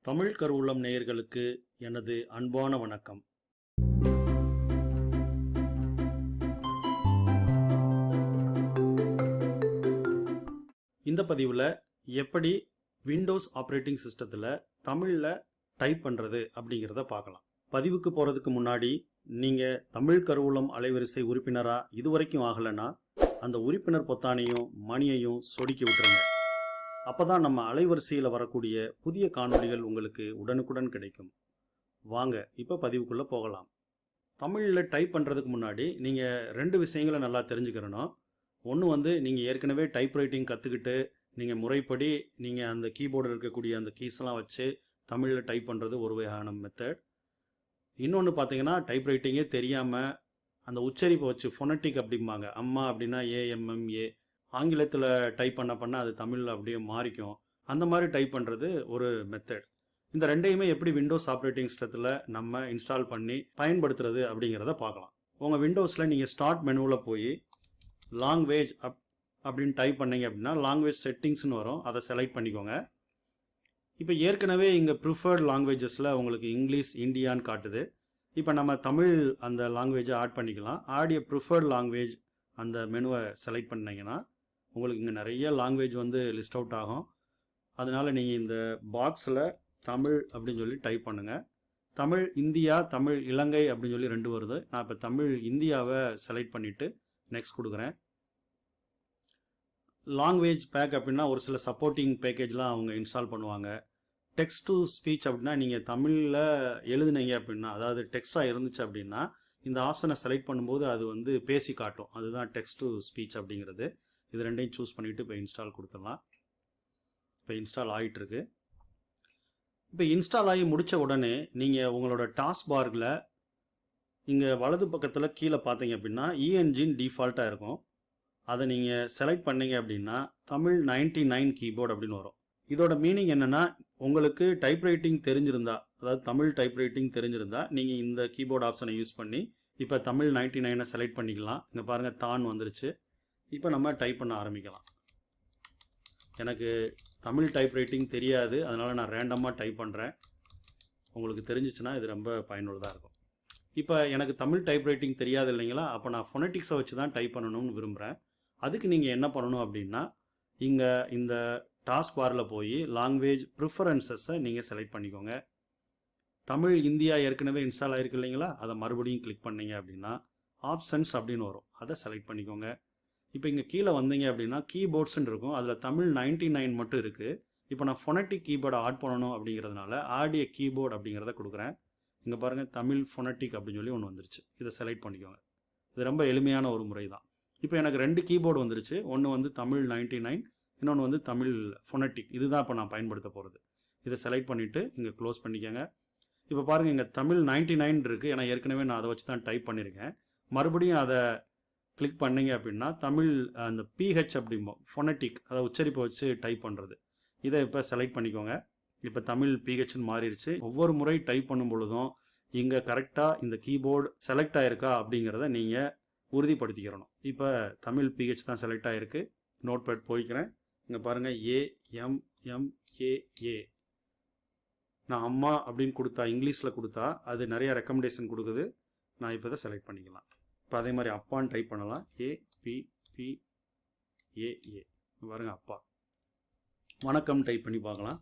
தமிழ் கருவூலம் நேயர்களுக்கு எனது அன்பான வணக்கம். இந்த பதிவில் எப்படி விண்டோஸ் ஆப்ரேட்டிங் சிஸ்டத்தில் தமிழில் டைப் பண்ணுறது அப்படிங்கிறத பார்க்கலாம். பதிவுக்கு போகிறதுக்கு முன்னாடி நீங்கள் தமிழ் கருவூலம் அலைவரிசை உறுப்பினராக இதுவரைக்கும் ஆகலைன்னா அந்த உறுப்பினர் பொத்தானையும் மணியையும் சொடுக்கி விட்டுருங்க. அப்போ தான் நம்ம அலைவரிசையில் வரக்கூடிய புதிய காணொளிகள் உங்களுக்கு உடனுக்குடன் கிடைக்கும். வாங்க இப்போ பதிவுக்குள்ளே போகலாம். தமிழில் டைப் பண்ணுறதுக்கு முன்னாடி நீங்கள் ரெண்டு விஷயங்களை நல்லா தெரிஞ்சுக்கிறணும். ஒன்று நீங்கள் ஏற்கனவே டைப் ரைட்டிங் கற்றுக்கிட்டு நீங்கள் முறைப்படி நீங்கள் அந்த கீபோர்டில் இருக்கக்கூடிய அந்த கீஸ்லாம் வச்சு தமிழில் டைப் பண்ணுறது ஒரு வகையான மெத்தட். இன்னொன்று பார்த்தீங்கன்னா டைப் ரைட்டிங்கே தெரியாமல் அந்த உச்சரிப்பை வச்சு ஃபோனட்டிக் அப்படிம்பாங்க. அம்மா அப்படின்னா ஏஎம்எம்ஏ, ஆங்கிலத்தில் டைப் பண்ண அது தமிழில் அப்படியே மாறிக்கும். அந்த மாதிரி டைப் பண்ணுறது ஒரு மெத்தட். இந்த ரெண்டையுமே எப்படி விண்டோஸ் ஆப்ரேட்டிங் சிஸ்டத்தில் நம்ம இன்ஸ்டால் பண்ணி பயன்படுத்துறது அப்படிங்கிறத பார்க்கலாம். உங்கள் விண்டோஸில் நீங்கள் ஸ்டார்ட் மெனுவில் போய் லாங்குவேஜ் அப்படின்னு டைப் பண்ணீங்க அப்படின்னா லாங்குவேஜ் செட்டிங்ஸ்னு வரும், அதை செலக்ட் பண்ணிக்கோங்க. இப்போ ஏற்கனவே இங்கே ப்ரிஃபர்ட் லாங்குவேஜஸில் உங்களுக்கு இங்கிலீஷ், இந்தியான்னு காட்டுது. இப்போ நம்ம தமிழ் அந்த லாங்குவேஜை ஆட் பண்ணிக்கலாம். ஆடிய ப்ரிஃபர்ட் லாங்குவேஜ் அந்த மெனுவை செலக்ட் பண்ணிங்கன்னா உங்களுக்கு இங்கே நிறைய லாங்குவேஜ் லிஸ்ட் அவுட் ஆகும். அதனால் நீங்கள் இந்த பாக்ஸில் தமிழ் அப்படின்னு சொல்லி டைப் பண்ணுங்கள். தமிழ் இந்தியா, தமிழ் இலங்கை அப்படின்னு சொல்லி ரெண்டு வருது. நான் இப்போ தமிழ் இந்தியாவை செலக்ட் பண்ணிவிட்டு நெக்ஸ்ட் கொடுக்குறேன். லாங்குவேஜ் பேக் அப்படின்னா ஒரு சில சப்போர்ட்டிங் பேக்கேஜ்லாம் அவங்க இன்ஸ்டால் பண்ணுவாங்க. டெக்ஸ்ட் டு ஸ்பீச் அப்படின்னா நீங்கள் தமிழில் எழுதுனீங்க அப்படின்னா, அதாவது டெக்ஸ்ட்டாக இருந்துச்சு அப்படின்னா இந்த ஆப்ஷனை செலக்ட் பண்ணும்போது அது பேசி காட்டும். அதுதான் டெக்ஸ்ட் டு ஸ்பீச் அப்படிங்கிறது. இது ரெண்டையும் சூஸ் பண்ணிவிட்டு இப்போ இன்ஸ்டால் கொடுத்துடலாம். இப்போ இன்ஸ்டால் ஆகிட்டுருக்கு. இப்போ இன்ஸ்டால் ஆகி முடித்த உடனே நீங்கள் உங்களோட டாஸ்க் பாரில் இங்கே வலது பக்கத்தில் கீழே பார்த்தீங்க அப்படின்னா இஎன்ஜின் டிஃபால்ட்டாக இருக்கும். அதை நீங்கள் செலக்ட் பண்ணீங்க அப்படின்னா தமிழ் 99 கீபோர்டு அப்படின்னு வரும். இதோட மீனிங் என்னென்னா, உங்களுக்கு டைப் ரைட்டிங் தெரிஞ்சிருந்தா, அதாவது தமிழ் டைப் ரைட்டிங் தெரிஞ்சிருந்தா நீங்கள் இந்த கீபோர்டு ஆப்ஷனை யூஸ் பண்ணி இப்போ தமிழ் 99 செலக்ட் பண்ணிக்கலாம். இங்கே பாருங்கள் தான் வந்துருச்சு. இப்போ நம்ம டைப் பண்ண ஆரம்பிக்கலாம். எனக்கு தமிழ் டைப் ரைட்டிங் தெரியாது, அதனால் நான் ரேண்டமாக டைப் பண்ணுறேன். உங்களுக்கு தெரிஞ்சிச்சுன்னா இது ரொம்ப பயனுள்ளதாக இருக்கும். இப்போ எனக்கு தமிழ் டைப் ரைட்டிங் தெரியாது இல்லைங்களா, அப்போ நான் ஃபோனட்டிக்ஸை வச்சு தான் டைப் பண்ணணும்னு விரும்புகிறேன். அதுக்கு நீங்கள் என்ன பண்ணணும் அப்படின்னா, இங்கே இந்த டாஸ்க் பாரில் போய் லாங்குவேஜ் ப்ரிஃபரன்சஸை நீங்கள் செலக்ட் பண்ணிக்கோங்க. தமிழ் இந்தியா ஏற்கனவே இன்ஸ்டால் ஆகிருக்கு இல்லைங்களா, அதை மறுபடியும் கிளிக் பண்ணிங்க அப்படின்னா ஆப்ஷன்ஸ் அப்படின்னு வரும், அதை செலக்ட் பண்ணிக்கோங்க. இப்போ இங்கே கீழே வந்தீங்க அப்படின்னா கீபோர்ட்ஸ்ன்னு இருக்கும். அதில் தமிழ் 99 மட்டும் இருக்குது. இப்போ நான் ஃபோனட்டிக் கீபோர்டை ஆட் பண்ணணும் அப்படிங்கிறதுனால ஆடிய கீபோர்டு அப்படிங்கிறத கொடுக்குறேன். இங்கே பாருங்கள் தமிழ் ஃபோனட்டிக் அப்படின்னு சொல்லி ஒன்று வந்துருச்சு. இதை செலக்ட் பண்ணிக்கோங்க. இது ரொம்ப எளிமையான ஒரு முறை தான். இப்போ எனக்கு ரெண்டு கீபோர்டு வந்துருச்சு. ஒன்று தமிழ் 99, இன்னொன்று தமிழ் ஃபோனட்டிக். இதுதான் இப்போ நான் பயன்படுத்த போகிறது. இதை செலக்ட் பண்ணிவிட்டு இங்கே க்ளோஸ் பண்ணிக்கோங்க. இப்போ பாருங்கள் இங்கே தமிழ் 99 இருக்குது. ஏன்னா ஏற்கனவே நான் அதை வச்சு தான் டைப் பண்ணியிருக்கேன். மறுபடியும் அதை கிளிக் பண்ணிங்க அப்படின்னா தமிழ் அந்த பிஹெச் அப்படிம்போம், ஃபோனட்டிக், அதை உச்சரிப்பை வச்சு டைப் பண்ணுறது. இதை இப்போ செலக்ட் பண்ணிக்கோங்க. இப்போ தமிழ் பிஹெச்னு மாறிடுச்சு. ஒவ்வொரு முறை டைப் பண்ணும் பொழுதும் இங்கே கரெக்டாக இந்த கீபோர்டு செலக்ட் ஆகிருக்கா அப்படிங்கிறத நீங்கள் உறுதிப்படுத்திக்கிறணும். இப்போ தமிழ் பிஹெச் தான் செலக்ட் ஆகிருக்கு. நோட்பேட் போய்க்கிறேன். இங்கே பாருங்கள் AMMAA. நான் அம்மா அப்படின்னு கொடுத்தா, இங்கிலீஷில் கொடுத்தா அது நிறையா ரெக்கமெண்டேஷன் கொடுக்குது. நான் இப்போ இதை செலக்ட் பண்ணிக்கலாம். இப்போ அதே மாதிரி அப்பான்னு டைப் பண்ணலாம். APPAA. பாருங்க அப்பா. வணக்கம் டைப் பண்ணி பார்க்கலாம்.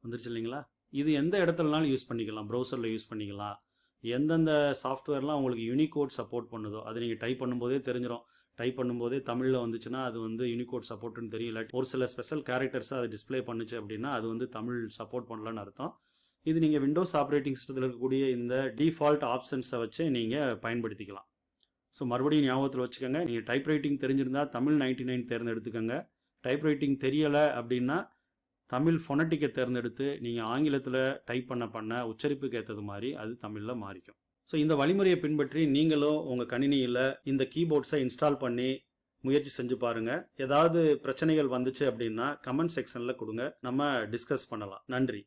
வந்துருச்சு இல்லைங்களா. இது எந்த இடத்துலனாலும் யூஸ் பண்ணிக்கலாம். ப்ரௌசரில் யூஸ் பண்ணிக்கலாம். எந்தெந்த சாஃப்ட்வேர்லாம் உங்களுக்கு யூனிகோட் சப்போர்ட் பண்ணுதோ அது நீங்கள் டைப் பண்ணும்போதே தெரிஞ்சிடும். டைப் பண்ணும்போதே தமிழில் வந்துச்சுன்னா அது யூனிகோட் சப்போர்ட்டுன்னு தெரியும். இல்லாட்டி ஒரு சில ஸ்பெஷல் கேரக்டர்ஸை அது டிஸ்பிளே பண்ணுச்சு அப்படின்னா அது தமிழ் சப்போர்ட் பண்ணலான்னு அர்த்தம். இது நீங்கள் விண்டோஸ் ஆப்ரேட்டிங் சிஸ்டத்தில் இருக்கக்கூடிய இந்த டிஃபால்ட் ஆப்ஷன்ஸை வச்சு நீங்கள் பயன்படுத்திக்கலாம். ஸோ மறுபடியும் ஞாபகத்தில் வச்சுக்கோங்க, நீங்கள் டைப் ரைட்டிங் தெரிஞ்சிருந்தால் தமிழ் 99 தேர்ந்தெடுத்துக்கோங்க. டைப் ரைட்டிங் தெரியலை அப்படின்னா தமிழ் ஃபோனட்டிக்கை தேர்ந்தெடுத்து நீங்கள் ஆங்கிலத்தில் டைப் பண்ண உச்சரிப்புக்கு ஏற்றது மாதிரி அது தமிழில் மாறிக்கும். ஸோ இந்த வழிமுறையை பின்பற்றி நீங்களும் உங்கள் கணினியில் இந்த கீபோர்ட்ஸை இன்ஸ்டால் பண்ணி முயற்சி செஞ்சு பாருங்கள். ஏதாவது பிரச்சனைகள் வந்துச்சு அப்படின்னா கமெண்ட் செக்ஷனில் கொடுங்க, நம்ம டிஸ்கஸ் பண்ணலாம். நன்றி.